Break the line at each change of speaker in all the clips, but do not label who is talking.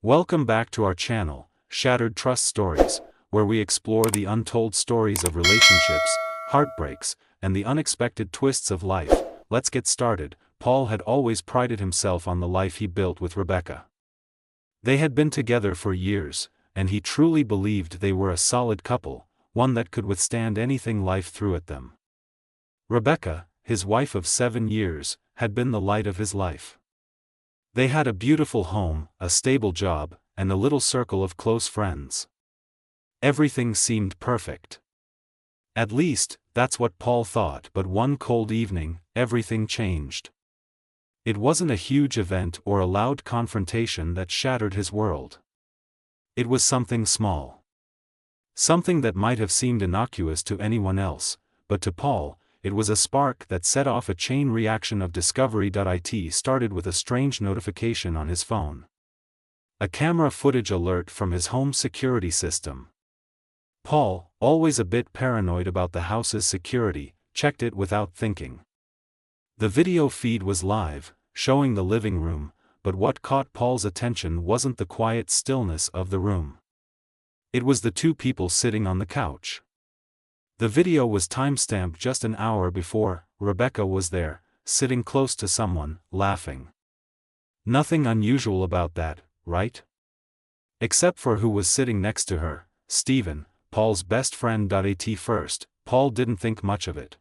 Welcome back to our channel, Shattered Trust Stories, where we explore the untold stories of relationships, heartbreaks, and the unexpected twists of life. Let's get started. Paul had always prided himself on the life he built with Rebecca. They had been together for years, and he truly believed they were a solid couple, one that could withstand anything life threw at them. Rebecca, his wife of 7 years, had been the light of his life. They had a beautiful home, a stable job, and a little circle of close friends. Everything seemed perfect. At least, that's what Paul thought, but one cold evening, everything changed. It wasn't a huge event or a loud confrontation that shattered his world. It was something small. Something that might have seemed innocuous to anyone else, but to Paul, it was a spark that set off a chain reaction of discovery. It started with a strange notification on his phone. A camera footage alert from his home security system. Paul, always a bit paranoid about the house's security, checked it without thinking. The video feed was live, showing the living room, but what caught Paul's attention wasn't the quiet stillness of the room. It was the two people sitting on the couch. The video was timestamped just an hour before. Rebecca was there, sitting close to someone, laughing. Nothing unusual about that, right? Except for who was sitting next to her, Stephen, Paul's best friend. At first, Paul didn't think much of it.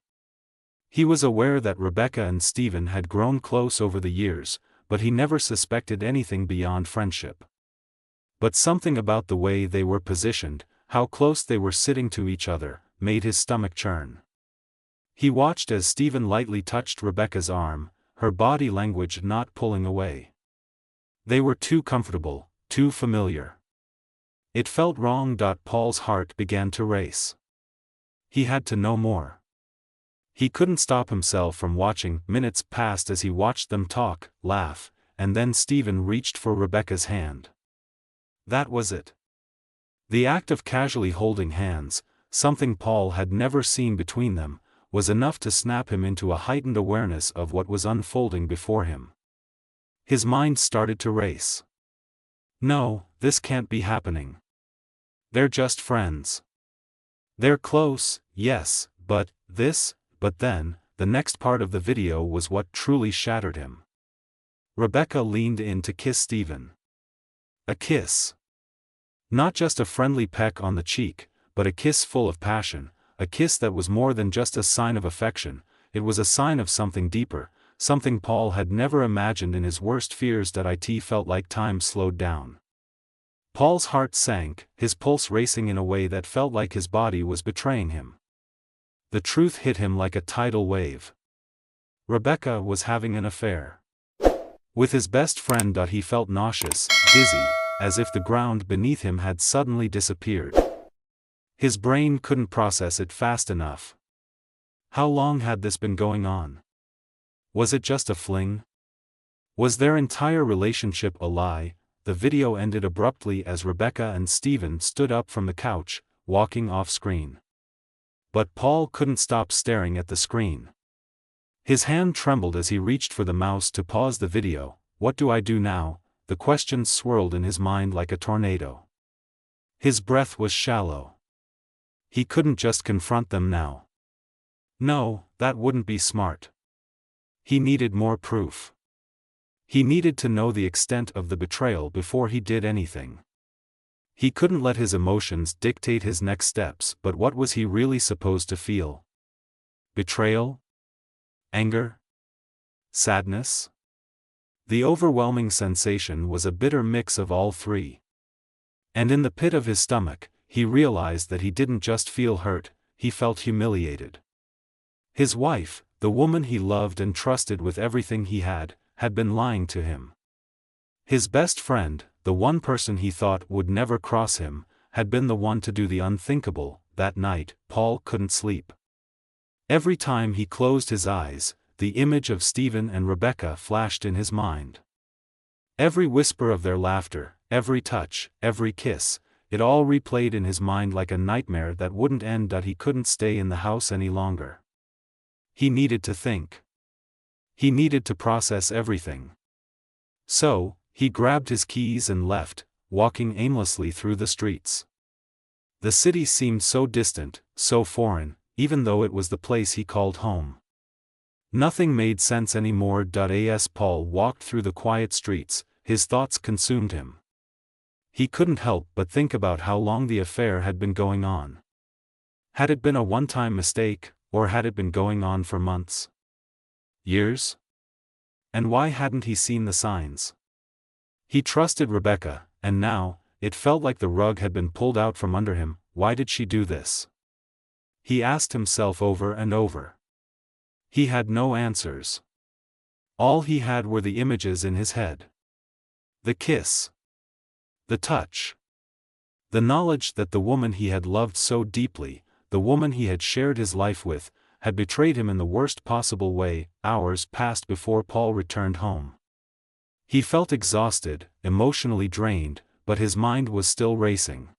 He was aware that Rebecca and Stephen had grown close over the years, but he never suspected anything beyond friendship. But something about the way they were positioned, how close they were sitting to each other, made his stomach churn. He watched as Stephen lightly touched Rebecca's arm, her body language not pulling away. They were too comfortable, too familiar. It felt wrong. Paul's heart began to race. He had to know more. He couldn't stop himself from watching. Minutes passed as he watched them talk, laugh, and then Stephen reached for Rebecca's hand. That was it. The act of casually holding hands, something Paul had never seen between them, was enough to snap him into a heightened awareness of what was unfolding before him. His mind started to race. No, this can't be happening. They're just friends. They're close, yes, but then, the next part of the video was what truly shattered him. Rebecca leaned in to kiss Stephen. A kiss. Not just a friendly peck on the cheek, but a kiss full of passion, a kiss that was more than just a sign of affection. It was a sign of something deeper, something Paul had never imagined in his worst fears. It felt like time slowed down. Paul's heart sank, his pulse racing in a way that felt like his body was betraying him. The truth hit him like a tidal wave. Rebecca was having an affair with his best friend. He felt nauseous, dizzy, as if the ground beneath him had suddenly disappeared. His brain couldn't process it fast enough. How long had this been going on? Was it just a fling? Was their entire relationship a lie? The video ended abruptly as Rebecca and Stephen stood up from the couch, walking off screen. But Paul couldn't stop staring at the screen. His hand trembled as he reached for the mouse to pause the video. What do I do now? The question swirled in his mind like a tornado. His breath was shallow. He couldn't just confront them now. No, that wouldn't be smart. He needed more proof. He needed to know the extent of the betrayal before he did anything. He couldn't let his emotions dictate his next steps. But what was he really supposed to feel? Betrayal? Anger? Sadness? The overwhelming sensation was a bitter mix of all three. And in the pit of his stomach, he realized that he didn't just feel hurt, he felt humiliated. His wife, the woman he loved and trusted with everything he had been lying to him. His best friend, the one person he thought would never cross him, had been the one to do the unthinkable. That night, Paul couldn't sleep. Every time he closed his eyes, the image of Stephen and Rebecca flashed in his mind. Every whisper of their laughter, every touch, every kiss, it all replayed in his mind like a nightmare that wouldn't end. He couldn't stay in the house any longer. He needed to think. He needed to process everything. So, he grabbed his keys and left, walking aimlessly through the streets. The city seemed so distant, so foreign, even though it was the place he called home. Nothing made sense anymore. As Paul walked through the quiet streets, his thoughts consumed him. He couldn't help but think about how long the affair had been going on. Had it been a one-time mistake, or had it been going on for months? Years? And why hadn't he seen the signs? He trusted Rebecca, and now, it felt like the rug had been pulled out from under him. Why did she do this? He asked himself over and over. He had no answers. All he had were the images in his head. The kiss. The touch. The knowledge that the woman he had loved so deeply, the woman he had shared his life with, had betrayed him in the worst possible way. Hours passed before Paul returned home. He felt exhausted, emotionally drained, but his mind was still racing.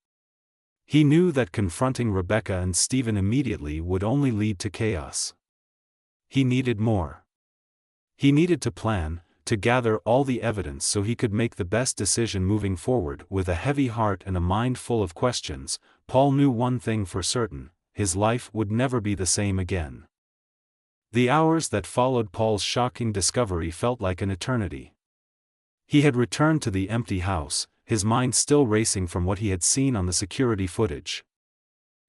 He knew that confronting Rebecca and Stephen immediately would only lead to chaos. He needed more. He needed to plan, to gather all the evidence so he could make the best decision moving forward. With a heavy heart and a mind full of questions, Paul knew one thing for certain: his life would never be the same again. The hours that followed Paul's shocking discovery felt like an eternity. He had returned to the empty house, his mind still racing from what he had seen on the security footage.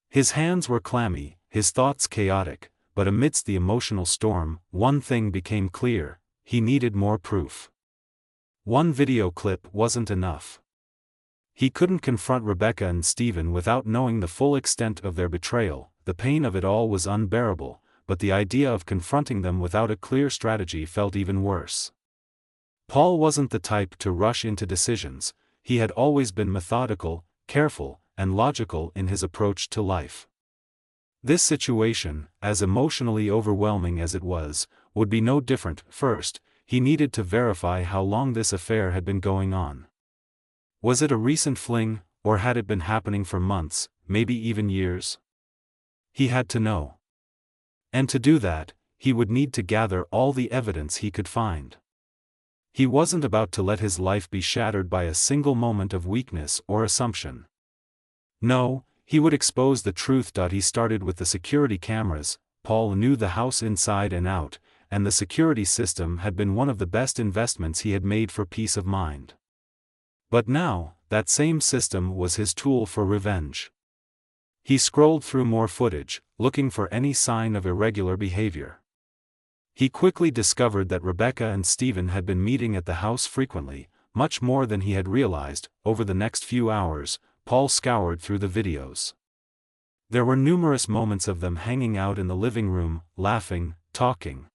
His hands were clammy, his thoughts chaotic, but amidst the emotional storm, one thing became clear: he needed more proof. One video clip wasn't enough. He couldn't confront Rebecca and Stephen without knowing the full extent of their betrayal. The pain of it all was unbearable, but the idea of confronting them without a clear strategy felt even worse. Paul wasn't the type to rush into decisions. He had always been methodical, careful, and logical in his approach to life. This situation, as emotionally overwhelming as it was, would be no different. First, he needed to verify how long this affair had been going on. Was it a recent fling, or had it been happening for months, maybe even years? He had to know. And to do that, he would need to gather all the evidence he could find. He wasn't about to let his life be shattered by a single moment of weakness or assumption. No, he would expose the truth. He started with the security cameras. Paul knew the house inside and out, and the security system had been one of the best investments he had made for peace of mind. But now, that same system was his tool for revenge. He scrolled through more footage, looking for any sign of irregular behavior. He quickly discovered that Rebecca and Stephen had been meeting at the house frequently, much more than he had realized. Over the next few hours, Paul scoured through the videos. There were numerous moments of them hanging out in the living room, laughing, talking.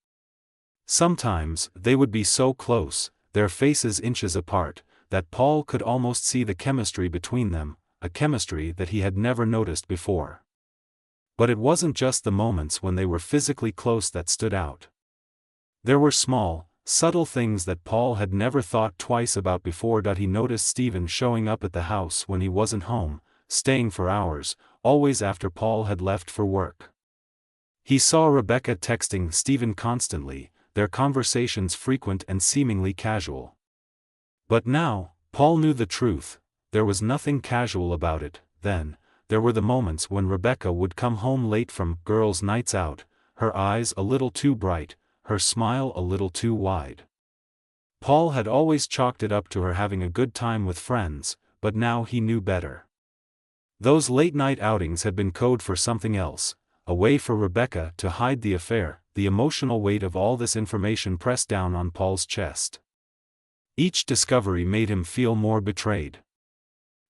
Sometimes, they would be so close, their faces inches apart, that Paul could almost see the chemistry between them, a chemistry that he had never noticed before. But it wasn't just the moments when they were physically close that stood out. There were small, subtle things that Paul had never thought twice about before. He noticed Stephen showing up at the house when he wasn't home, staying for hours, always after Paul had left for work. He saw Rebecca texting Stephen constantly, their conversations frequent and seemingly casual. But now, Paul knew the truth: there was nothing casual about it. Then, there were the moments when Rebecca would come home late from girls' nights out, her eyes a little too bright, her smile a little too wide. Paul had always chalked it up to her having a good time with friends, but now he knew better. Those late-night outings had been code for something else, a way for Rebecca to hide the affair. The emotional weight of all this information pressed down on Paul's chest. Each discovery made him feel more betrayed.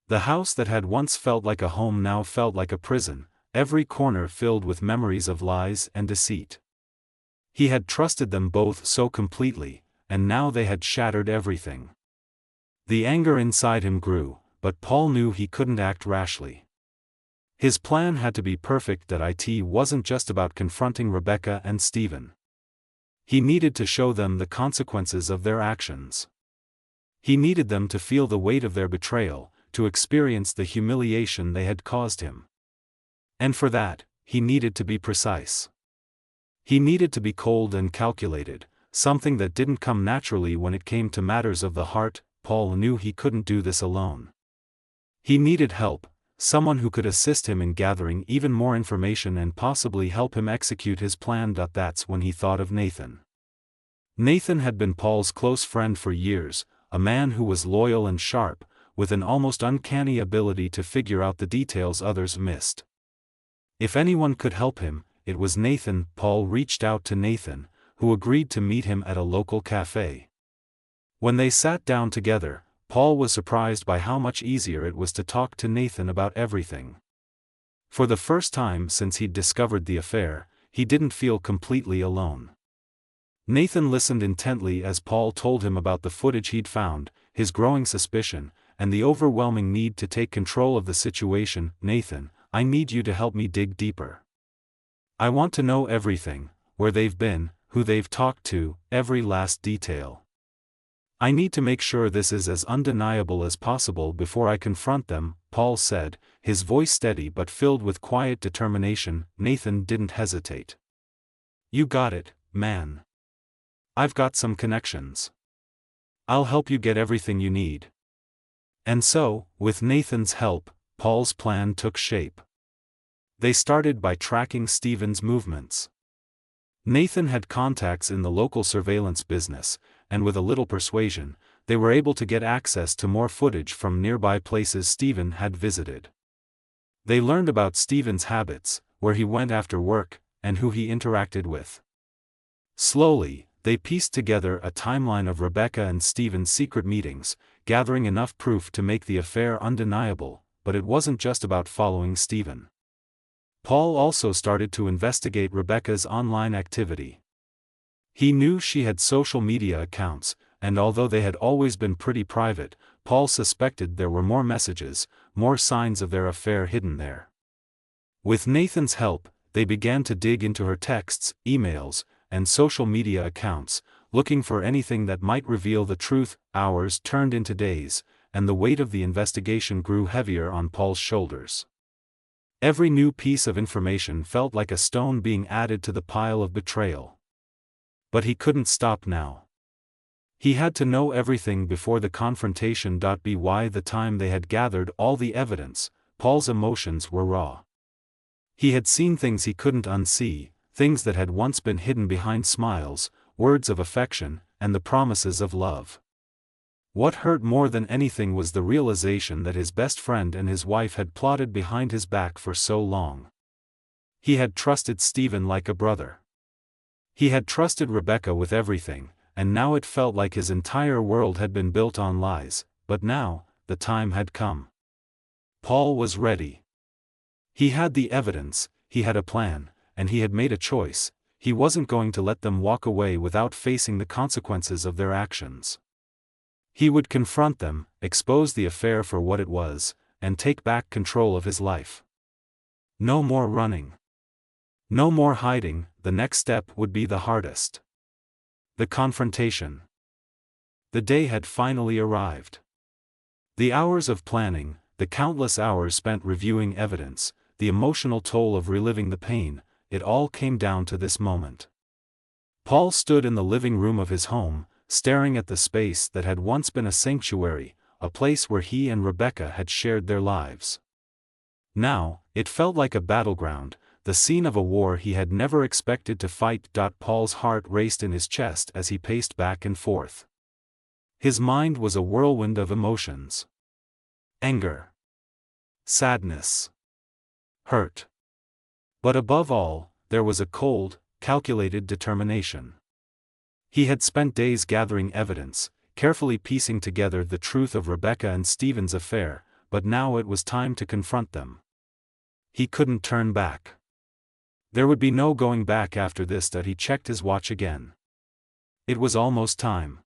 The house that had once felt like a home now felt like a prison, every corner filled with memories of lies and deceit. He had trusted them both so completely, and now they had shattered everything. The anger inside him grew, but Paul knew he couldn't act rashly. His plan had to be perfect. It wasn't just about confronting Rebecca and Stephen. He needed to show them the consequences of their actions. He needed them to feel the weight of their betrayal, to experience the humiliation they had caused him. And for that, he needed to be precise. He needed to be cold and calculated, something that didn't come naturally when it came to matters of the heart. Paul knew he couldn't do this alone. He needed help, someone who could assist him in gathering even more information and possibly help him execute his plan. That's when he thought of Nathan. Nathan had been Paul's close friend for years, a man who was loyal and sharp, with an almost uncanny ability to figure out the details others missed. If anyone could help him, it was Nathan. Paul reached out to Nathan, who agreed to meet him at a local cafe. When they sat down together, Paul was surprised by how much easier it was to talk to Nathan about everything. For the first time since he'd discovered the affair, he didn't feel completely alone. Nathan listened intently as Paul told him about the footage he'd found, his growing suspicion, and the overwhelming need to take control of the situation. "Nathan, I need you to help me dig deeper. I want to know everything, where they've been, who they've talked to, every last detail. I need to make sure this is as undeniable as possible before I confront them," Paul said, his voice steady but filled with quiet determination. Nathan didn't hesitate. "You got it, man. I've got some connections. I'll help you get everything you need." And so, with Nathan's help, Paul's plan took shape. They started by tracking Stephen's movements. Nathan had contacts in the local surveillance business, and with a little persuasion, they were able to get access to more footage from nearby places Stephen had visited. They learned about Stephen's habits, where he went after work, and who he interacted with. Slowly, they pieced together a timeline of Rebecca and Stephen's secret meetings, gathering enough proof to make the affair undeniable. But it wasn't just about following Stephen. Paul also started to investigate Rebecca's online activity. He knew she had social media accounts, and although they had always been pretty private, Paul suspected there were more messages, more signs of their affair hidden there. With Nathan's help, they began to dig into her texts, emails, and social media accounts, looking for anything that might reveal the truth. Hours turned into days, and the weight of the investigation grew heavier on Paul's shoulders. Every new piece of information felt like a stone being added to the pile of betrayal. But he couldn't stop now. He had to know everything before the confrontation. By the time they had gathered all the evidence, Paul's emotions were raw. He had seen things he couldn't unsee, things that had once been hidden behind smiles, words of affection, and the promises of love. What hurt more than anything was the realization that his best friend and his wife had plotted behind his back for so long. He had trusted Stephen like a brother. He had trusted Rebecca with everything, and now it felt like his entire world had been built on lies. But now, the time had come. Paul was ready. He had the evidence, he had a plan, and he had made a choice. He wasn't going to let them walk away without facing the consequences of their actions. He would confront them, expose the affair for what it was, and take back control of his life. No more running. No more hiding. The next step would be the hardest. The confrontation. The day had finally arrived. The hours of planning, the countless hours spent reviewing evidence, the emotional toll of reliving the pain, it all came down to this moment. Paul stood in the living room of his home, staring at the space that had once been a sanctuary, a place where he and Rebecca had shared their lives. Now, it felt like a battleground, the scene of a war he had never expected to fight. Paul's heart raced in his chest as he paced back and forth. His mind was a whirlwind of emotions. Anger. Sadness. Hurt. But above all, there was a cold, calculated determination. He had spent days gathering evidence, carefully piecing together the truth of Rebecca and Stephen's affair, but now it was time to confront them. He couldn't turn back. There would be no going back after this. He checked his watch again. It was almost time.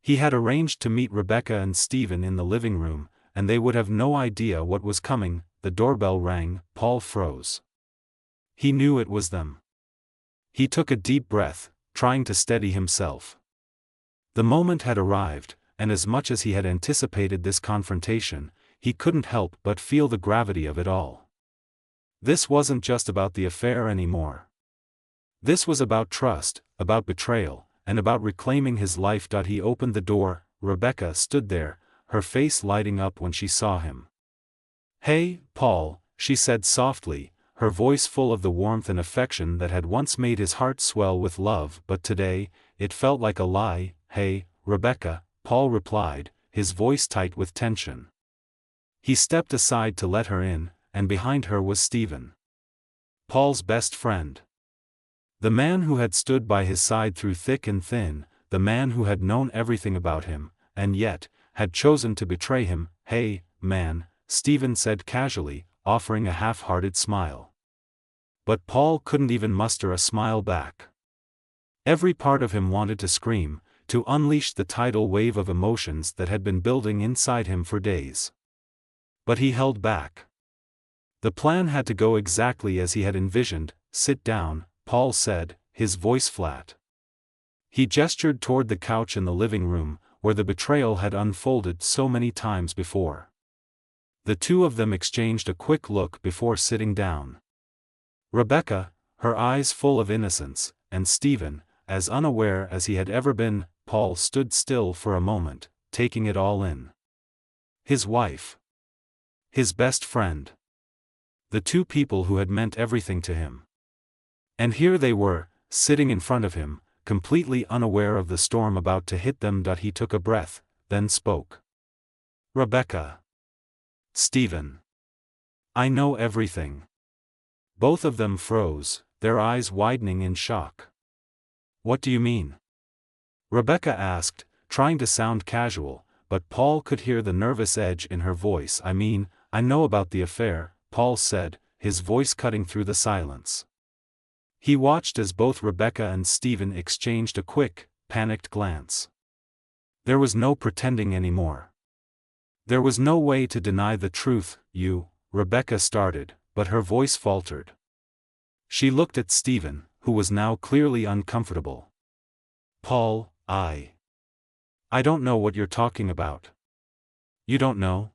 He had arranged to meet Rebecca and Stephen in the living room, and they would have no idea what was coming. The doorbell rang. Paul froze. He knew it was them. He took a deep breath, trying to steady himself. The moment had arrived, and as much as he had anticipated this confrontation, he couldn't help but feel the gravity of it all. This wasn't just about the affair anymore. This was about trust, about betrayal, and about reclaiming his life. He opened the door. Rebecca stood there, her face lighting up when she saw him. "Hey, Paul," she said softly, her voice full of the warmth and affection that had once made his heart swell with love, but today, it felt like a lie. "Hey, Rebecca," Paul replied, his voice tight with tension. He stepped aside to let her in, and behind her was Stephen, Paul's best friend. The man who had stood by his side through thick and thin, the man who had known everything about him, and yet, had chosen to betray him. "Hey, man," Stephen said casually, offering a half-hearted smile. But Paul couldn't even muster a smile back. Every part of him wanted to scream, to unleash the tidal wave of emotions that had been building inside him for days. But he held back. The plan had to go exactly as he had envisioned. "Sit down," Paul said, his voice flat. He gestured toward the couch in the living room, where the betrayal had unfolded so many times before. The two of them exchanged a quick look before sitting down. Rebecca, her eyes full of innocence, and Stephen, as unaware as he had ever been. Paul stood still for a moment, taking it all in. His wife. His best friend. The two people who had meant everything to him. And here they were, sitting in front of him, completely unaware of the storm about to hit them. He took a breath, then spoke. "Rebecca." "Stephen. I know everything." Both of them froze, their eyes widening in shock. "What do you mean?" Rebecca asked, trying to sound casual, but Paul could hear the nervous edge in her voice. "I mean, I know about the affair," Paul said, his voice cutting through the silence. He watched as both Rebecca and Stephen exchanged a quick, panicked glance. There was no pretending anymore. There was no way to deny the truth. Rebecca started, but her voice faltered. She looked at Stephen, who was now clearly uncomfortable. "Paul, I don't know what you're talking about." "You don't know?"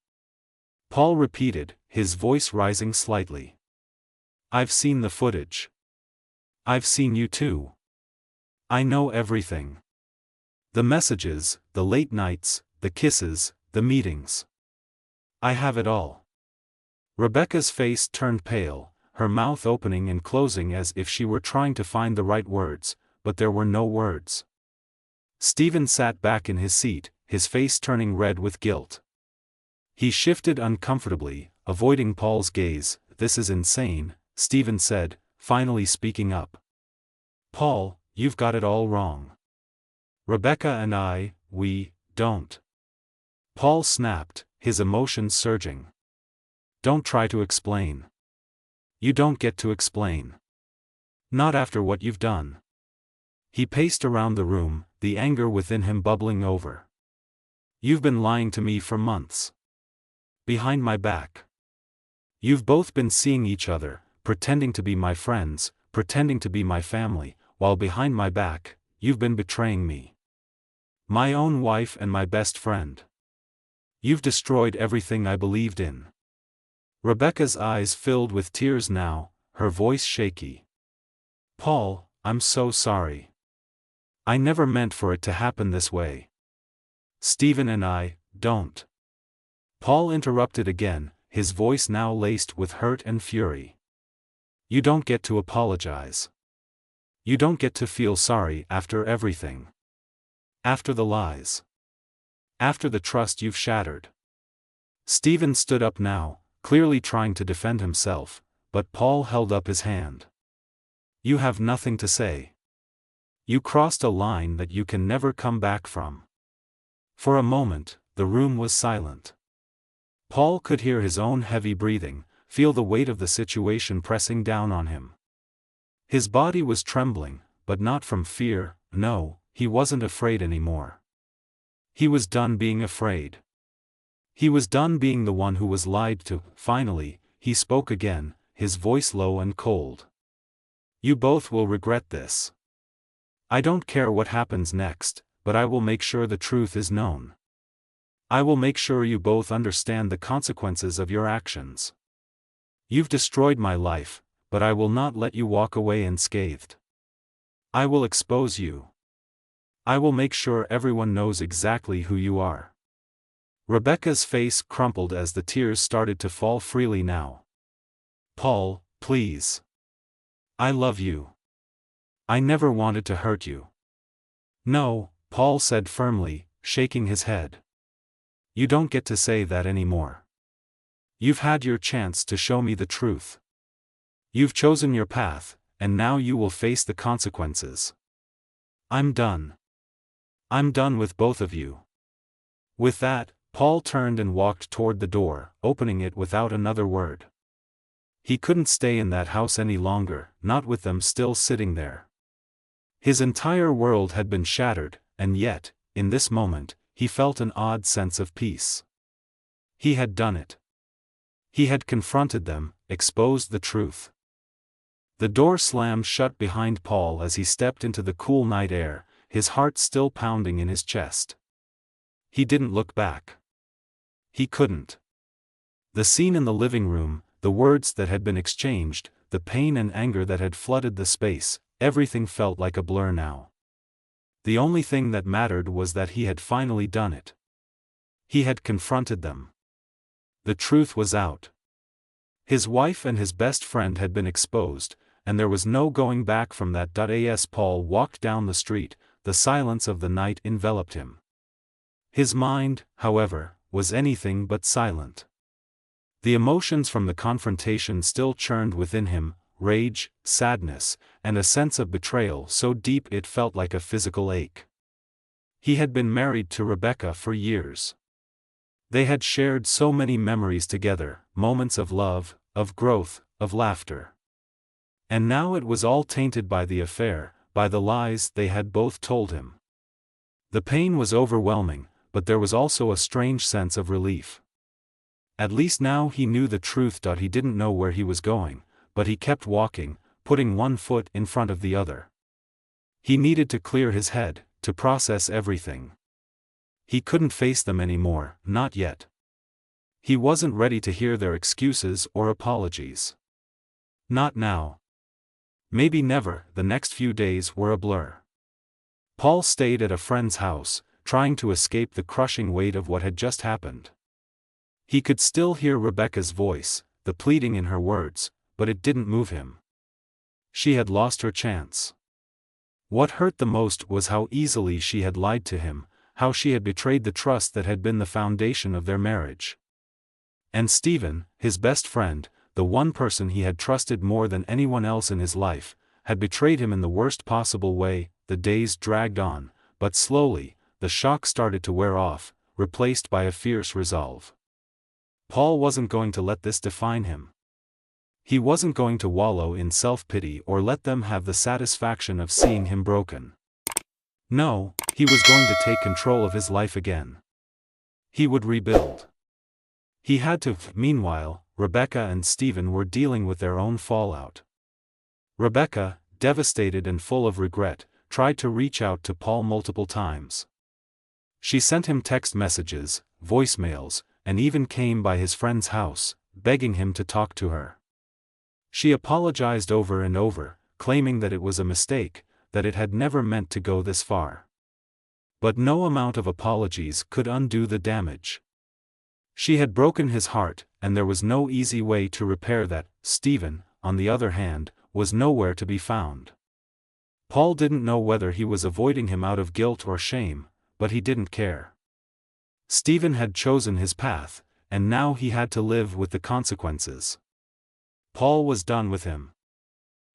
Paul repeated, his voice rising slightly. "I've seen the footage. I've seen you too. I know everything. The messages, the late nights, the kisses, the meetings. I have it all." Rebecca's face turned pale, her mouth opening and closing as if she were trying to find the right words, but there were no words. Stephen sat back in his seat, his face turning red with guilt. He shifted uncomfortably, avoiding Paul's gaze. "This is insane," Stephen said, finally speaking up. "Paul, you've got it all wrong. Rebecca and we don't." Paul snapped, his emotions surging. "Don't try to explain. You don't get to explain. Not after what you've done." He paced around the room, the anger within him bubbling over. "You've been lying to me for months. Behind my back. You've both been seeing each other, pretending to be my friends, pretending to be my family, while behind my back, you've been betraying me. My own wife and my best friend. You've destroyed everything I believed in." Rebecca's eyes filled with tears now, her voice shaky. "Paul, I'm so sorry. I never meant for it to happen this way. Stephen and I don't." Paul interrupted again, his voice now laced with hurt and fury. "You don't get to apologize. You don't get to feel sorry after everything. After the lies. After the trust you've shattered." Stephen stood up now, clearly trying to defend himself, but Paul held up his hand. "You have nothing to say. You crossed a line that you can never come back from." For a moment, the room was silent. Paul could hear his own heavy breathing, feel the weight of the situation pressing down on him. His body was trembling, but not from fear. No, he wasn't afraid anymore. He was done being afraid. He was done being the one who was lied to. Finally, he spoke again, his voice low and cold. "You both will regret this. I don't care what happens next, but I will make sure the truth is known. I will make sure you both understand the consequences of your actions. You've destroyed my life, but I will not let you walk away unscathed. I will expose you. I will make sure everyone knows exactly who you are." Rebecca's face crumpled as the tears started to fall freely now. "Paul, please. I love you. I never wanted to hurt you." "No," Paul said firmly, shaking his head. "You don't get to say that anymore. You've had your chance to show me the truth. You've chosen your path, and now you will face the consequences. I'm done. I'm done with both of you." With that, Paul turned and walked toward the door, opening it without another word. He couldn't stay in that house any longer, not with them still sitting there. His entire world had been shattered, and yet, in this moment, he felt an odd sense of peace. He had done it. He had confronted them, exposed the truth. The door slammed shut behind Paul as he stepped into the cool night air, his heart still pounding in his chest. He didn't look back. He couldn't. The scene in the living room, the words that had been exchanged, the pain and anger that had flooded the space, everything felt like a blur now. The only thing that mattered was that he had finally done it. He had confronted them. The truth was out. His wife and his best friend had been exposed, and there was no going back from that. As Paul walked down the street, the silence of the night enveloped him. His mind, however, was anything but silent. The emotions from the confrontation still churned within him, rage, sadness, and a sense of betrayal so deep it felt like a physical ache. He had been married to Rebecca for years. They had shared so many memories together, moments of love, of growth, of laughter. And now it was all tainted by the affair, by the lies they had both told him. The pain was overwhelming, but there was also a strange sense of relief. At least now he knew the truth. He didn't know where he was going, but he kept walking, putting one foot in front of the other. He needed to clear his head, to process everything. He couldn't face them anymore, not yet. He wasn't ready to hear their excuses or apologies. Not now. Maybe never. The next few days were a blur. Paul stayed at a friend's house, trying to escape the crushing weight of what had just happened. He could still hear Rebecca's voice, the pleading in her words, but it didn't move him. She had lost her chance. What hurt the most was how easily she had lied to him, how she had betrayed the trust that had been the foundation of their marriage. And Stephen, his best friend, the one person he had trusted more than anyone else in his life, had betrayed him in the worst possible way. The days dragged on, but slowly, the shock started to wear off, replaced by a fierce resolve. Paul wasn't going to let this define him. He wasn't going to wallow in self-pity or let them have the satisfaction of seeing him broken. No, he was going to take control of his life again. He would rebuild. He had to. Meanwhile, Rebecca and Stephen were dealing with their own fallout. Rebecca, devastated and full of regret, tried to reach out to Paul multiple times. She sent him text messages, voicemails, and even came by his friend's house, begging him to talk to her. She apologized over and over, claiming that it was a mistake, that it had never meant to go this far. But no amount of apologies could undo the damage. She had broken his heart, and there was no easy way to repair that. Stephen, on the other hand, was nowhere to be found. Paul didn't know whether he was avoiding him out of guilt or shame, but he didn't care. Stephen had chosen his path, and now he had to live with the consequences. Paul was done with him.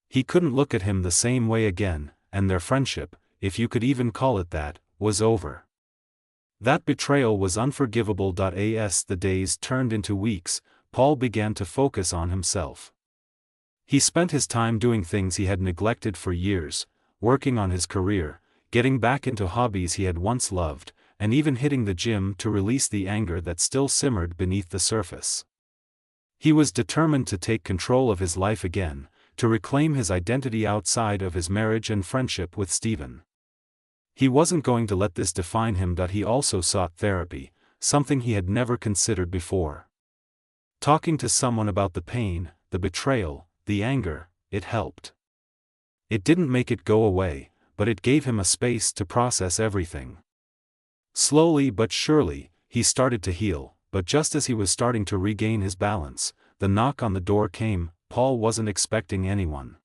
He couldn't look at him the same way again, and their friendship, if you could even call it that, was over. That betrayal was unforgivable. As the days turned into weeks, Paul began to focus on himself. He spent his time doing things he had neglected for years, working on his career, getting back into hobbies he had once loved, and even hitting the gym to release the anger that still simmered beneath the surface. He was determined to take control of his life again, to reclaim his identity outside of his marriage and friendship with Stephen. He wasn't going to let this define him. He also sought therapy, something he had never considered before. Talking to someone about the pain, the betrayal, the anger, it helped. It didn't make it go away, but it gave him a space to process everything. Slowly but surely, he started to heal, but just as he was starting to regain his balance, the knock on the door came. Paul wasn't expecting anyone.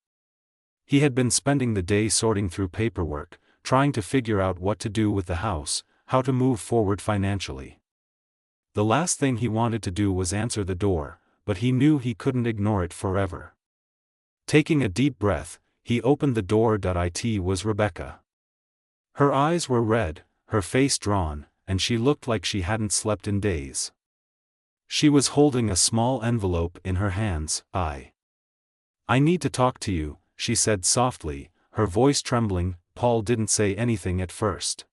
He had been spending the day sorting through paperwork, trying to figure out what to do with the house, how to move forward financially. The last thing he wanted to do was answer the door, but he knew he couldn't ignore it forever. Taking a deep breath, he opened the door. It was Rebecca. Her eyes were red, her face drawn, and she looked like she hadn't slept in days. She was holding a small envelope in her hands. I need to talk to you, she said softly, her voice trembling. Paul didn't say anything at first.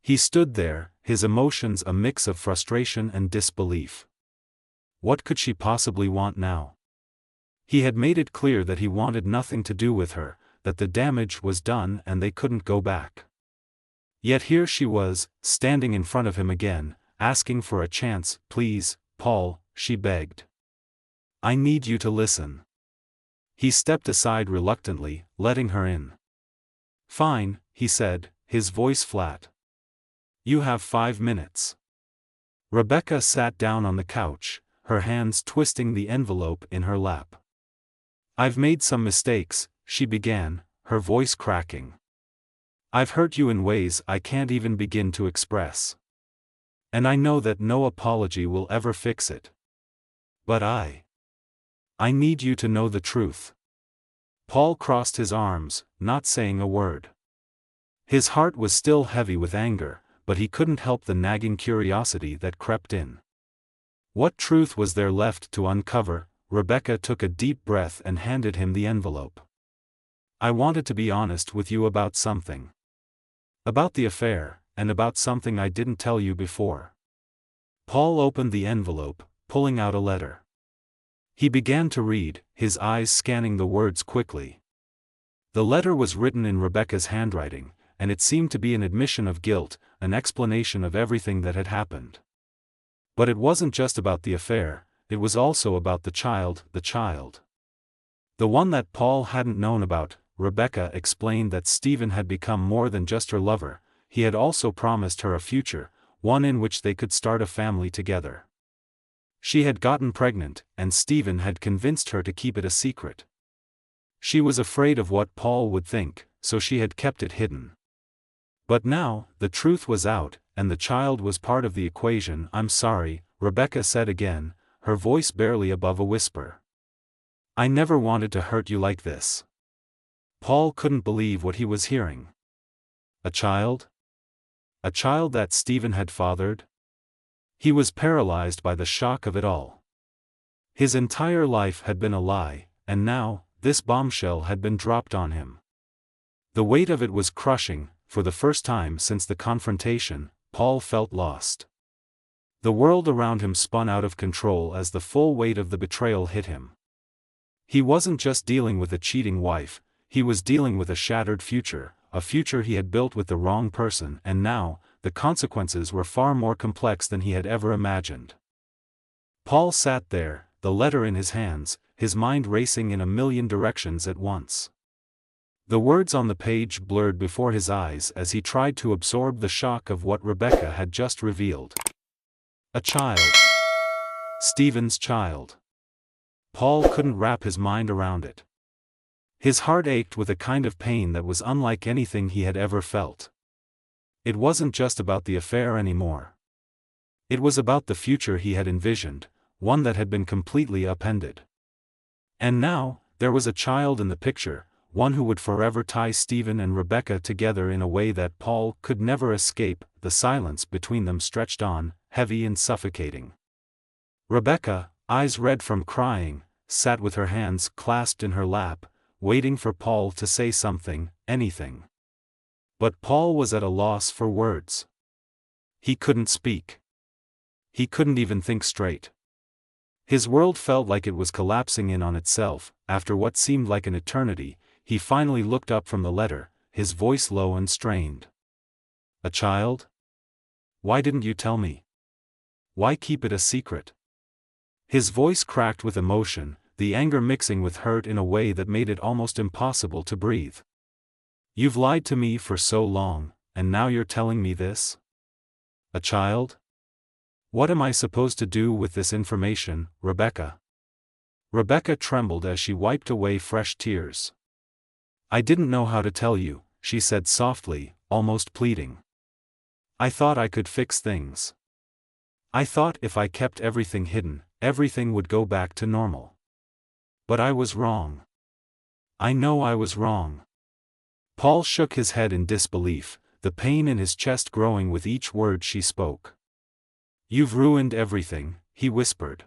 He stood there, his emotions a mix of frustration and disbelief. What could she possibly want now? He had made it clear that he wanted nothing to do with her, that the damage was done and they couldn't go back. Yet here she was, standing in front of him again, asking for a chance. Please, Paul, she begged. I need you to listen. He stepped aside reluctantly, letting her in. Fine, he said, his voice flat. You have 5 minutes. Rebecca sat down on the couch, her hands twisting the envelope in her lap. I've made some mistakes, she began, her voice cracking. I've hurt you in ways I can't even begin to express. And I know that no apology will ever fix it. But I need you to know the truth. Paul crossed his arms, not saying a word. His heart was still heavy with anger, but he couldn't help the nagging curiosity that crept in. What truth was there left to uncover? Rebecca took a deep breath and handed him the envelope. I wanted to be honest with you about something. About the affair, and about something I didn't tell you before. Paul opened the envelope, pulling out a letter. He began to read, his eyes scanning the words quickly. The letter was written in Rebecca's handwriting, and it seemed to be an admission of guilt, an explanation of everything that had happened. But it wasn't just about the affair, it was also about the child. The one that Paul hadn't known about. Rebecca explained that Stephen had become more than just her lover, he had also promised her a future, one in which they could start a family together. She had gotten pregnant, and Stephen had convinced her to keep it a secret. She was afraid of what Paul would think, so she had kept it hidden. But now, the truth was out, and the child was part of the equation. I'm sorry, Rebecca said again, her voice barely above a whisper. I never wanted to hurt you like this. Paul couldn't believe what he was hearing. A child? A child that Stephen had fathered? He was paralyzed by the shock of it all. His entire life had been a lie, and now, this bombshell had been dropped on him. The weight of it was crushing. For the first time since the confrontation, Paul felt lost. The world around him spun out of control as the full weight of the betrayal hit him. He wasn't just dealing with a cheating wife, he was dealing with a shattered future, a future he had built with the wrong person, and now, the consequences were far more complex than he had ever imagined. Paul sat there, the letter in his hands, his mind racing in a million directions at once. The words on the page blurred before his eyes as he tried to absorb the shock of what Rebecca had just revealed. A child. Stephen's child. Paul couldn't wrap his mind around it. His heart ached with a kind of pain that was unlike anything he had ever felt. It wasn't just about the affair anymore. It was about the future he had envisioned, one that had been completely upended. And now, there was a child in the picture, one who would forever tie Stephen and Rebecca together in a way that Paul could never escape. The silence between them stretched on, heavy and suffocating. Rebecca, eyes red from crying, sat with her hands clasped in her lap, waiting for Paul to say something, anything. But Paul was at a loss for words. He couldn't speak. He couldn't even think straight. His world felt like it was collapsing in on itself. After what seemed like an eternity, he finally looked up from the letter, his voice low and strained. A child? Why didn't you tell me? Why keep it a secret? His voice cracked with emotion, the anger mixing with hurt in a way that made it almost impossible to breathe. You've lied to me for so long, and now you're telling me this? A child? What am I supposed to do with this information, Rebecca? Rebecca trembled as she wiped away fresh tears. I didn't know how to tell you, she said softly, almost pleading. I thought I could fix things. I thought if I kept everything hidden, everything would go back to normal. But I was wrong. I know I was wrong. Paul shook his head in disbelief, the pain in his chest growing with each word she spoke. You've ruined everything, he whispered.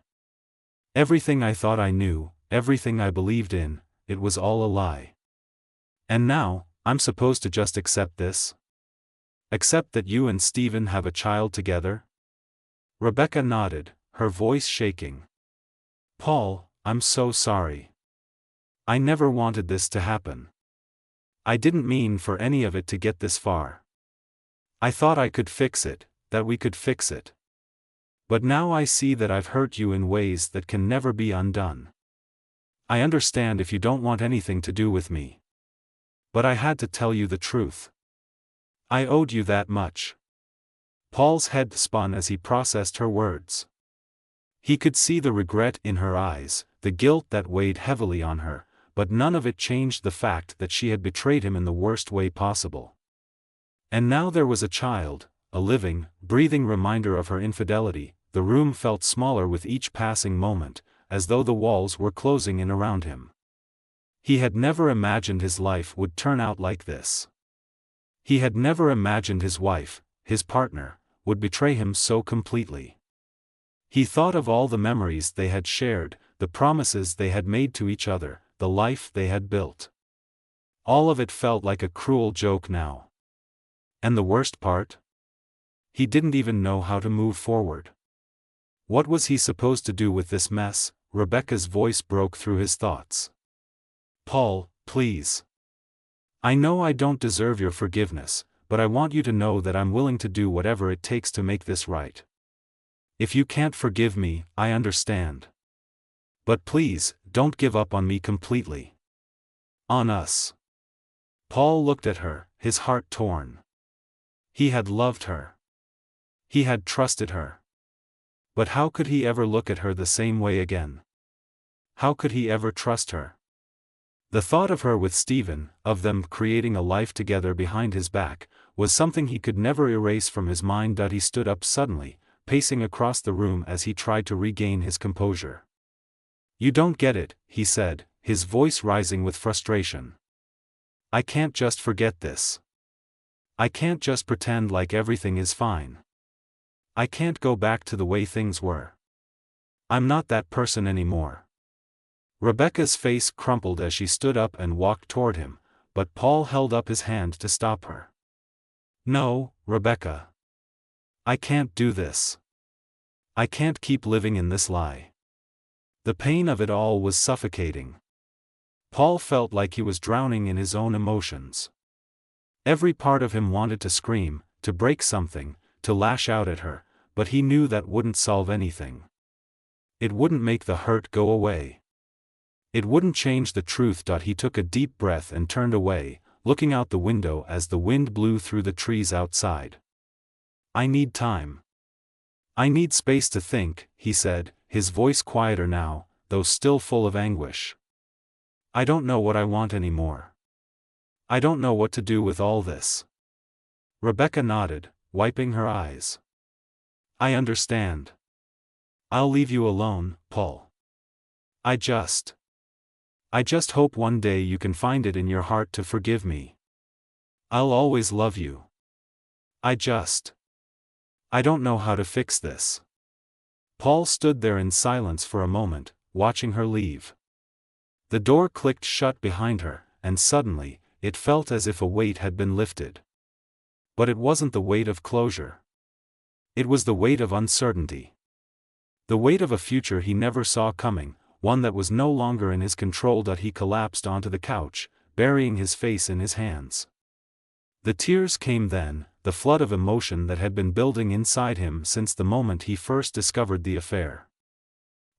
Everything I thought I knew, everything I believed in, it was all a lie. And now, I'm supposed to just accept this? Accept that you and Stephen have a child together? Rebecca nodded, her voice shaking. Paul, I'm so sorry. I never wanted this to happen. I didn't mean for any of it to get this far. I thought I could fix it, that we could fix it. But now I see that I've hurt you in ways that can never be undone. I understand if you don't want anything to do with me. But I had to tell you the truth. I owed you that much. Paul's head spun as he processed her words. He could see the regret in her eyes, the guilt that weighed heavily on her, but none of it changed the fact that she had betrayed him in the worst way possible. And now there was a child, a living, breathing reminder of her infidelity. The room felt smaller with each passing moment, as though the walls were closing in around him. He had never imagined his life would turn out like this. He had never imagined his wife, his partner, would betray him so completely. He thought of all the memories they had shared, the promises they had made to each other, the life they had built. All of it felt like a cruel joke now. And the worst part? He didn't even know how to move forward. What was he supposed to do with this mess? Rebecca's voice broke through his thoughts. Paul, please. I know I don't deserve your forgiveness, but I want you to know that I'm willing to do whatever it takes to make this right. If you can't forgive me, I understand. But please, don't give up on me completely. On us. Paul looked at her, his heart torn. He had loved her. He had trusted her. But how could he ever look at her the same way again? How could he ever trust her? The thought of her with Stephen, of them creating a life together behind his back, was something he could never erase from his mind. He stood up suddenly, pacing across the room as he tried to regain his composure. You don't get it, he said, his voice rising with frustration. I can't just forget this. I can't just pretend like everything is fine. I can't go back to the way things were. I'm not that person anymore. Rebecca's face crumpled as she stood up and walked toward him, but Paul held up his hand to stop her. No, Rebecca. I can't do this. I can't keep living in this lie. The pain of it all was suffocating. Paul felt like he was drowning in his own emotions. Every part of him wanted to scream, to break something, to lash out at her, but he knew that wouldn't solve anything. It wouldn't make the hurt go away. It wouldn't change the truth. He took a deep breath and turned away, looking out the window as the wind blew through the trees outside. I need time. I need space to think, he said, his voice quieter now, though still full of anguish. I don't know what I want anymore. I don't know what to do with all this. Rebecca nodded, wiping her eyes. I understand. I'll leave you alone, Paul. I just hope one day you can find it in your heart to forgive me. I'll always love you. I don't know how to fix this. Paul stood there in silence for a moment, watching her leave. The door clicked shut behind her, and suddenly, it felt as if a weight had been lifted. But it wasn't the weight of closure. It was the weight of uncertainty. The weight of a future he never saw coming, one that was no longer in his control. He collapsed onto the couch, burying his face in his hands. The tears came then, the flood of emotion that had been building inside him since the moment he first discovered the affair.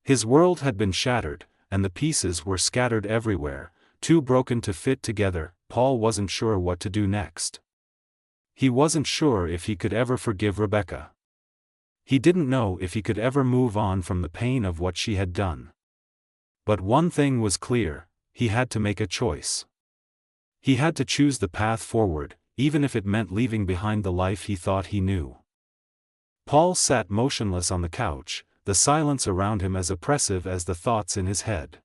His world had been shattered, and the pieces were scattered everywhere, too broken to fit together. Paul wasn't sure what to do next. He wasn't sure if he could ever forgive Rebecca. He didn't know if he could ever move on from the pain of what she had done. But one thing was clear, he had to make a choice. He had to choose the path forward, even if it meant leaving behind the life he thought he knew. Paul sat motionless on the couch, the silence around him as oppressive as the thoughts in his head.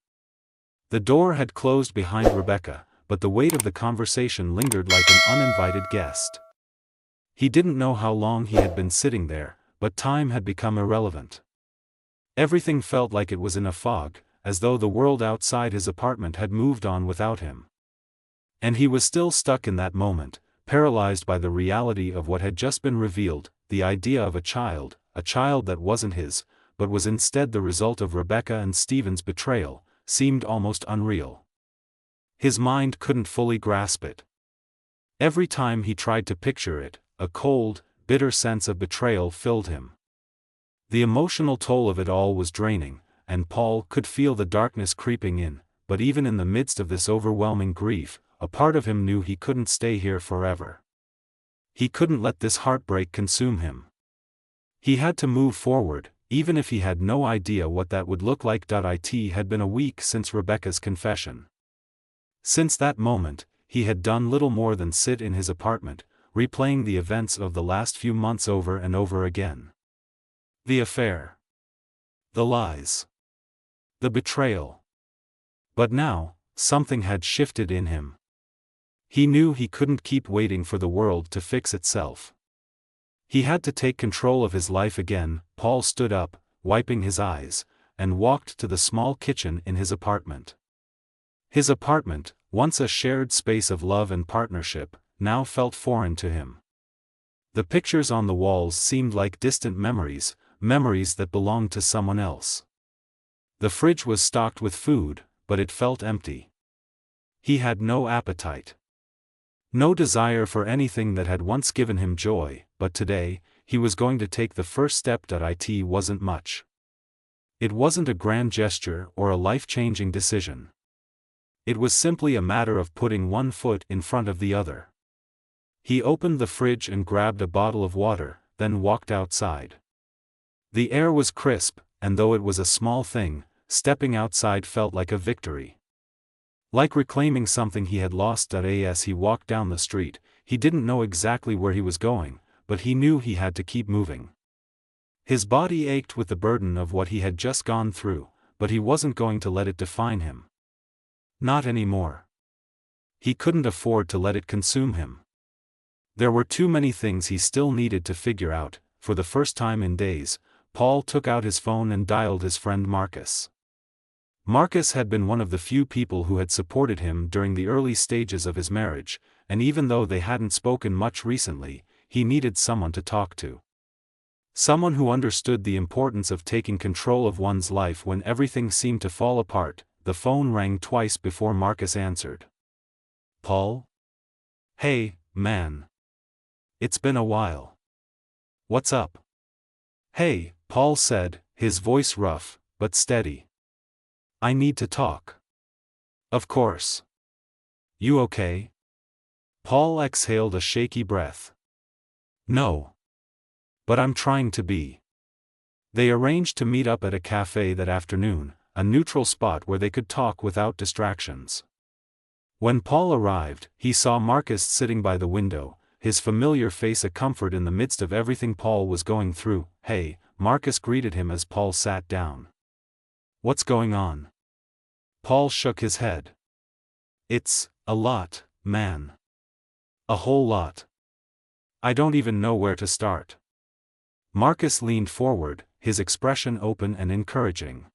The door had closed behind Rebecca, but the weight of the conversation lingered like an uninvited guest. He didn't know how long he had been sitting there, but time had become irrelevant. Everything felt like it was in a fog, as though the world outside his apartment had moved on without him. And he was still stuck in that moment, paralyzed by the reality of what had just been revealed, the idea of a child that wasn't his, but was instead the result of Rebecca and Stephen's betrayal, seemed almost unreal. His mind couldn't fully grasp it. Every time he tried to picture it, a cold, bitter sense of betrayal filled him. The emotional toll of it all was draining, and Paul could feel the darkness creeping in, but even in the midst of this overwhelming grief, a part of him knew he couldn't stay here forever. He couldn't let this heartbreak consume him. He had to move forward, even if he had no idea what that would look like. It had been a week since Rebecca's confession. Since that moment, he had done little more than sit in his apartment, replaying the events of the last few months over and over again. The affair. The lies. The betrayal. But now, something had shifted in him. He knew he couldn't keep waiting for the world to fix itself. He had to take control of his life again. Paul stood up, wiping his eyes, and walked to the small kitchen in his apartment. His apartment, once a shared space of love and partnership, now felt foreign to him. The pictures on the walls seemed like distant memories, memories that belonged to someone else. The fridge was stocked with food, but it felt empty. He had no appetite. No desire for anything that had once given him joy, but today, he was going to take the first step. It wasn't much. It wasn't a grand gesture or a life-changing decision. It was simply a matter of putting one foot in front of the other. He opened the fridge and grabbed a bottle of water, then walked outside. The air was crisp, and though it was a small thing, stepping outside felt like a victory. Like reclaiming something he had lost. As he walked down the street, he didn't know exactly where he was going, but he knew he had to keep moving. His body ached with the burden of what he had just gone through, but he wasn't going to let it define him. Not anymore. He couldn't afford to let it consume him. There were too many things he still needed to figure out. For the first time in days, Paul took out his phone and dialed his friend Marcus. Marcus had been one of the few people who had supported him during the early stages of his marriage, and even though they hadn't spoken much recently, he needed someone to talk to. Someone who understood the importance of taking control of one's life when everything seemed to fall apart. The phone rang twice before Marcus answered. Paul? Hey, man. It's been a while. What's up? Hey, Paul said, his voice rough, but steady. I need to talk. Of course. You okay? Paul exhaled a shaky breath. No. But I'm trying to be. They arranged to meet up at a cafe that afternoon, a neutral spot where they could talk without distractions. When Paul arrived, he saw Marcus sitting by the window, his familiar face a comfort in the midst of everything Paul was going through. Hey, Marcus greeted him as Paul sat down. What's going on? Paul shook his head. It's a lot, man. A whole lot. I don't even know where to start. Marcus leaned forward, his expression open and encouraging.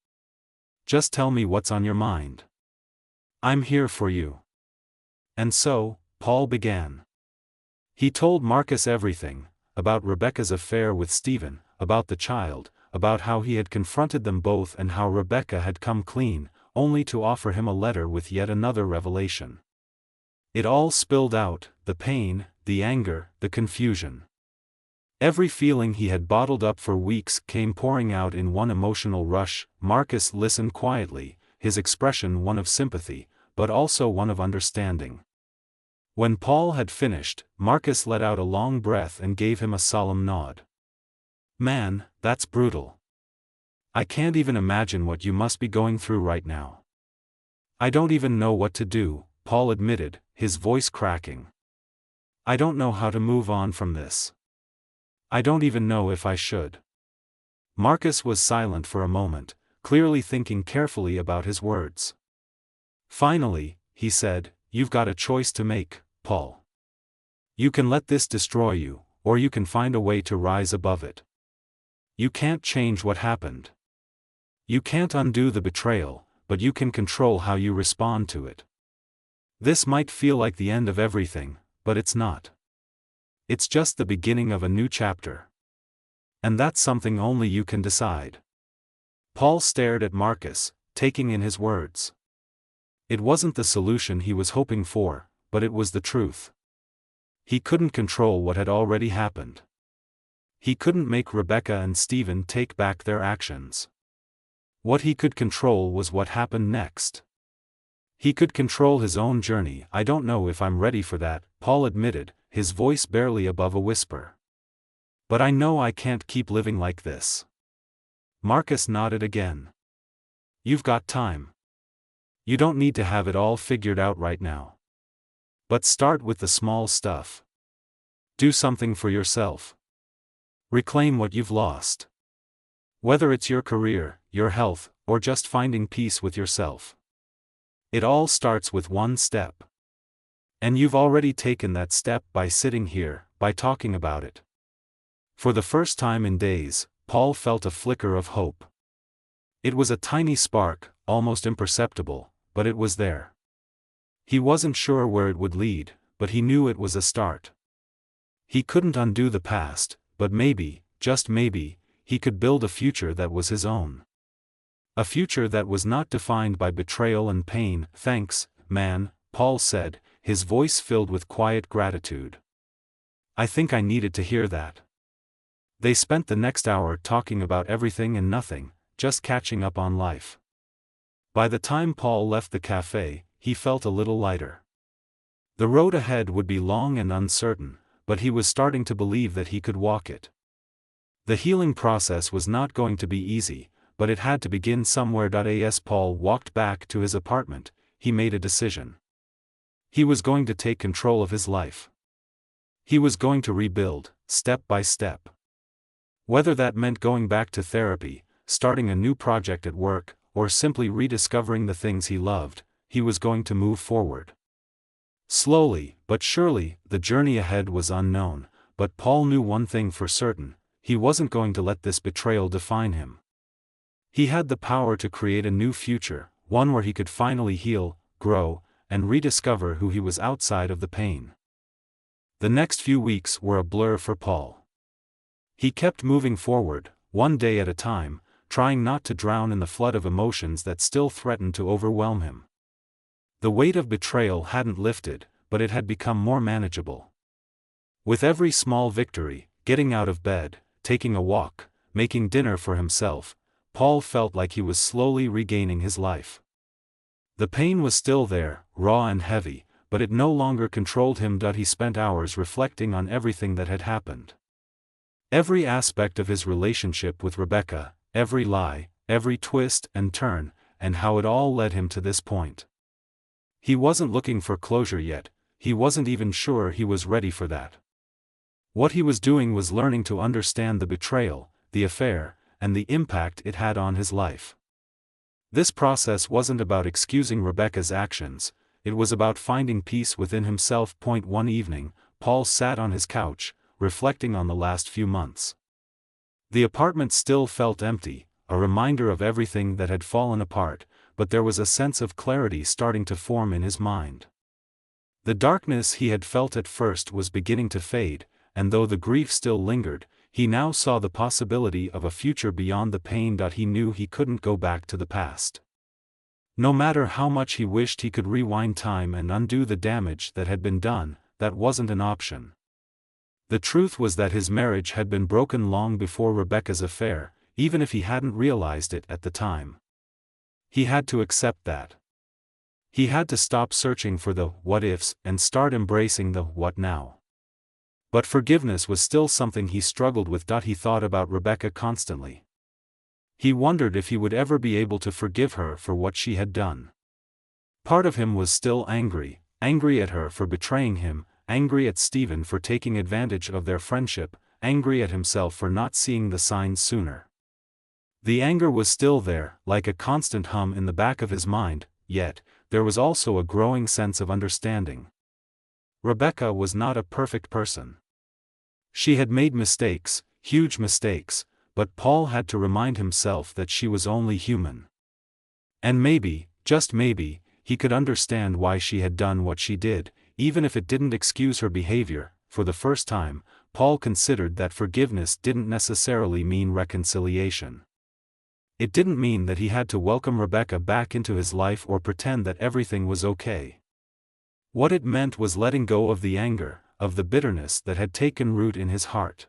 Just tell me what's on your mind. I'm here for you. And so, Paul began. He told Marcus everything, about Rebecca's affair with Stephen, about the child, about how he had confronted them both and how Rebecca had come clean, only to offer him a letter with yet another revelation. It all spilled out, the pain, the anger, the confusion. Every feeling he had bottled up for weeks came pouring out in one emotional rush. Marcus listened quietly, his expression one of sympathy, but also one of understanding. When Paul had finished, Marcus let out a long breath and gave him a solemn nod. Man, That's brutal. I can't even imagine what you must be going through right now. I don't even know what to do, Paul admitted, his voice cracking. I don't know how to move on from this. I don't even know if I should. Marcus was silent for a moment, clearly thinking carefully about his words. Finally, he said, "You've got a choice to make, Paul. You can let this destroy you, or you can find a way to rise above it. You can't change what happened. You can't undo the betrayal, but you can control how you respond to it. This might feel like the end of everything, but it's not. It's just the beginning of a new chapter. And that's something only you can decide." Paul stared at Marcus, taking in his words. It wasn't the solution he was hoping for, but it was the truth. He couldn't control what had already happened. He couldn't make Rebecca and Stephen take back their actions. What he could control was what happened next. He could control his own journey. "I don't know if I'm ready for that," Paul admitted, his voice barely above a whisper. "But I know I can't keep living like this." Marcus nodded again. "You've got time. You don't need to have it all figured out right now. But start with the small stuff. Do something for yourself. Reclaim what you've lost. Whether it's your career, your health, or just finding peace with yourself. It all starts with one step. And you've already taken that step by sitting here, by talking about it." For the first time in days, Paul felt a flicker of hope. It was a tiny spark, almost imperceptible, but it was there. He wasn't sure where it would lead, but he knew it was a start. He couldn't undo the past, but maybe, just maybe, he could build a future that was his own. A future that was not defined by betrayal and pain. "Thanks, man," Paul said, his voice filled with quiet gratitude. "I think I needed to hear that." They spent the next hour talking about everything and nothing, just catching up on life. By the time Paul left the cafe, he felt a little lighter. The road ahead would be long and uncertain, but he was starting to believe that he could walk it. The healing process was not going to be easy, but it had to begin somewhere. As Paul walked back to his apartment, he made a decision. He was going to take control of his life. He was going to rebuild, step by step. Whether that meant going back to therapy, starting a new project at work, or simply rediscovering the things he loved, he was going to move forward. Slowly, but surely, the journey ahead was unknown, but Paul knew one thing for certain: he wasn't going to let this betrayal define him. He had the power to create a new future, one where he could finally heal, grow, and rediscover who he was outside of the pain. The next few weeks were a blur for Paul. He kept moving forward, one day at a time, trying not to drown in the flood of emotions that still threatened to overwhelm him. The weight of betrayal hadn't lifted, but it had become more manageable. With every small victory, getting out of bed, taking a walk, making dinner for himself, Paul felt like he was slowly regaining his life. The pain was still there, raw and heavy, but it no longer controlled him. He spent hours reflecting on everything that had happened. Every aspect of his relationship with Rebecca, every lie, every twist and turn, and how it all led him to this point. He wasn't looking for closure yet, he wasn't even sure he was ready for that. What he was doing was learning to understand the betrayal, the affair, and the impact it had on his life. This process wasn't about excusing Rebecca's actions, it was about finding peace within himself. One evening, Paul sat on his couch, reflecting on the last few months. The apartment still felt empty, a reminder of everything that had fallen apart, but there was a sense of clarity starting to form in his mind. The darkness he had felt at first was beginning to fade, and though the grief still lingered, he now saw the possibility of a future beyond the pain. He knew he couldn't go back to the past. No matter how much he wished he could rewind time and undo the damage that had been done, that wasn't an option. The truth was that his marriage had been broken long before Rebecca's affair, even if he hadn't realized it at the time. He had to accept that. He had to stop searching for the what-ifs and start embracing the what now. But forgiveness was still something he struggled with. He thought about Rebecca constantly. He wondered if he would ever be able to forgive her for what she had done. Part of him was still angry at her for betraying him, angry at Stephen for taking advantage of their friendship, angry at himself for not seeing the signs sooner. The anger was still there, like a constant hum in the back of his mind, yet there was also a growing sense of understanding. Rebecca was not a perfect person. She had made mistakes, huge mistakes, but Paul had to remind himself that she was only human. And maybe, just maybe, he could understand why she had done what she did, even if it didn't excuse her behavior. For the first time, Paul considered that forgiveness didn't necessarily mean reconciliation. It didn't mean that he had to welcome Rebecca back into his life or pretend that everything was okay. What it meant was letting go of the anger, of the bitterness that had taken root in his heart.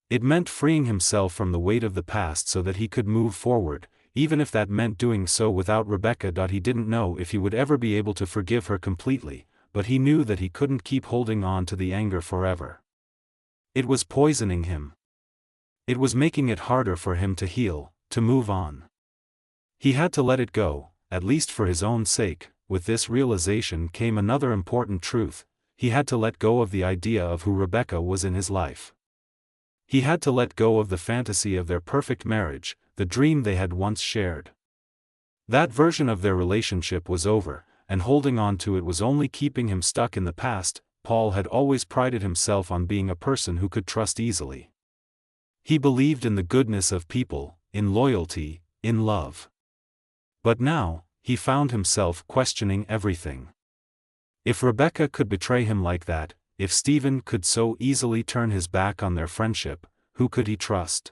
It meant freeing himself from the weight of the past so that he could move forward, even if that meant doing so without Rebecca. He didn't know if he would ever be able to forgive her completely, but he knew that he couldn't keep holding on to the anger forever. It was poisoning him. It was making it harder for him to heal, to move on. He had to let it go, at least for his own sake. With this realization came another important truth: he had to let go of the idea of who Rebecca was in his life. He had to let go of the fantasy of their perfect marriage, the dream they had once shared. That version of their relationship was over, and holding on to it was only keeping him stuck in the past. Paul had always prided himself on being a person who could trust easily. He believed in the goodness of people, in loyalty, in love. But now, he found himself questioning everything. If Rebecca could betray him like that, if Stephen could so easily turn his back on their friendship, who could he trust?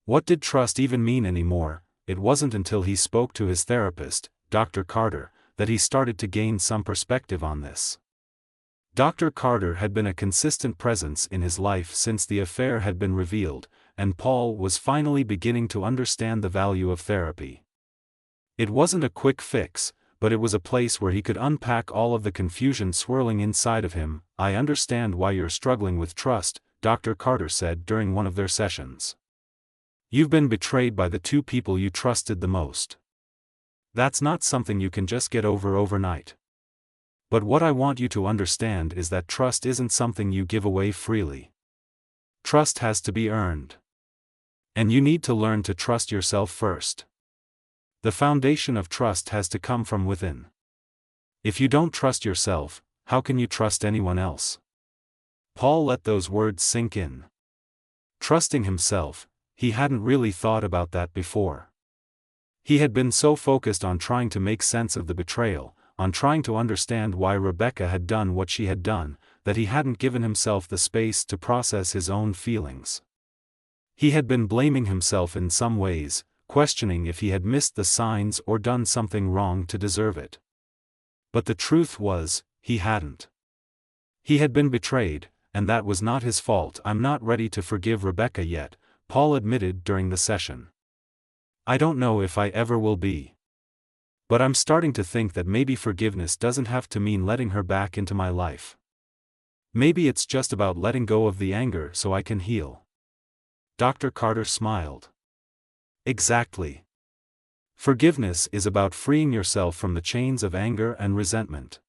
What did trust even mean anymore? It wasn't until he spoke to his therapist, Dr. Carter, that he started to gain some perspective on this. Dr. Carter had been a consistent presence in his life since the affair had been revealed, and Paul was finally beginning to understand the value of therapy. It wasn't a quick fix, but it was a place where he could unpack all of the confusion swirling inside of him. "I understand why you're struggling with trust," Dr. Carter said during one of their sessions. "You've been betrayed by the two people you trusted the most. That's not something you can just get over overnight. But what I want you to understand is that trust isn't something you give away freely. Trust has to be earned. And you need to learn to trust yourself first. The foundation of trust has to come from within. If you don't trust yourself, how can you trust anyone else?" Paul let those words sink in. Trusting himself, he hadn't really thought about that before. He had been so focused on trying to make sense of the betrayal, on trying to understand why Rebecca had done what she had done, that he hadn't given himself the space to process his own feelings. He had been blaming himself in some ways, questioning if he had missed the signs or done something wrong to deserve it. But the truth was, he hadn't. He had been betrayed, and that was not his fault. "I'm not ready to forgive Rebecca yet," Paul admitted during the session. "I don't know if I ever will be. But I'm starting to think that maybe forgiveness doesn't have to mean letting her back into my life. Maybe it's just about letting go of the anger so I can heal." Dr. Carter smiled. Exactly. Forgiveness is about freeing yourself from the chains of anger and resentment.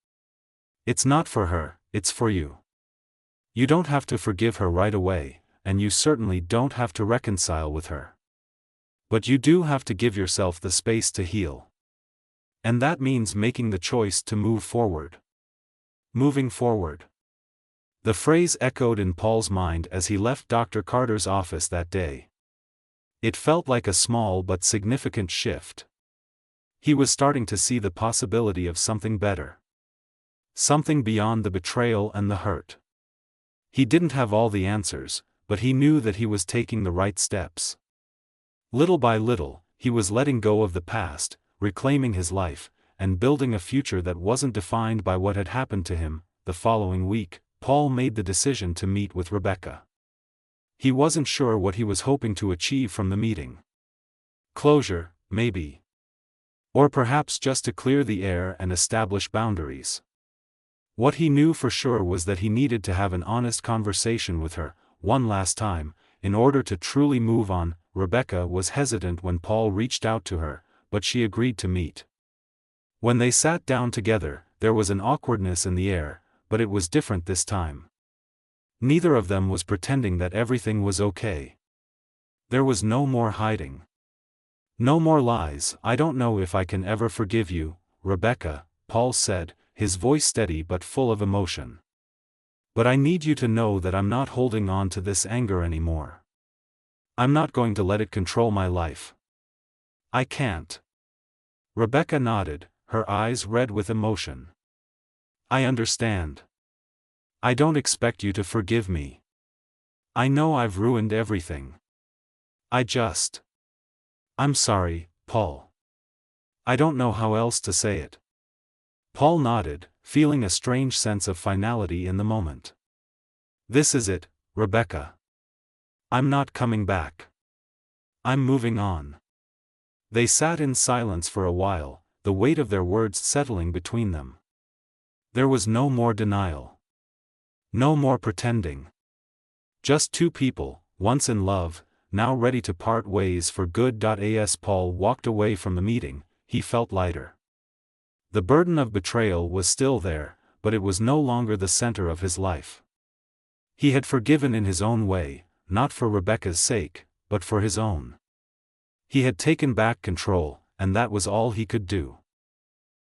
It's not for her, it's for you. You don't have to forgive her right away, and you certainly don't have to reconcile with her. But you do have to give yourself the space to heal. And that means making the choice to move forward. Moving forward. The phrase echoed in Paul's mind as he left Dr. Carter's office that day. It felt like a small but significant shift. He was starting to see the possibility of something better. Something beyond the betrayal and the hurt. He didn't have all the answers, but he knew that he was taking the right steps. Little by little, he was letting go of the past, reclaiming his life, and building a future that wasn't defined by what had happened to him. The following week, Paul made the decision to meet with Rebecca. He wasn't sure what he was hoping to achieve from the meeting. Closure, maybe. Or perhaps just to clear the air and establish boundaries. What he knew for sure was that he needed to have an honest conversation with her, one last time, in order to truly move on. Rebecca was hesitant when Paul reached out to her, but she agreed to meet. When they sat down together, there was an awkwardness in the air, but it was different this time. Neither of them was pretending that everything was okay. There was no more hiding. No more lies. "I don't know if I can ever forgive you, Rebecca," Paul said, his voice steady but full of emotion. "But I need you to know that I'm not holding on to this anger anymore. I'm not going to let it control my life. I can't." Rebecca nodded, her eyes red with emotion. "I understand. I don't expect you to forgive me. I know I've ruined everything. I'm sorry, Paul. I don't know how else to say it." Paul nodded, feeling a strange sense of finality in the moment. "This is it, Rebecca. I'm not coming back. I'm moving on." They sat in silence for a while, the weight of their words settling between them. There was no more denial. No more pretending. Just two people, once in love, now ready to part ways for good. As Paul walked away from the meeting, he felt lighter. The burden of betrayal was still there, but it was no longer the center of his life. He had forgiven in his own way, not for Rebecca's sake, but for his own. He had taken back control, and that was all he could do.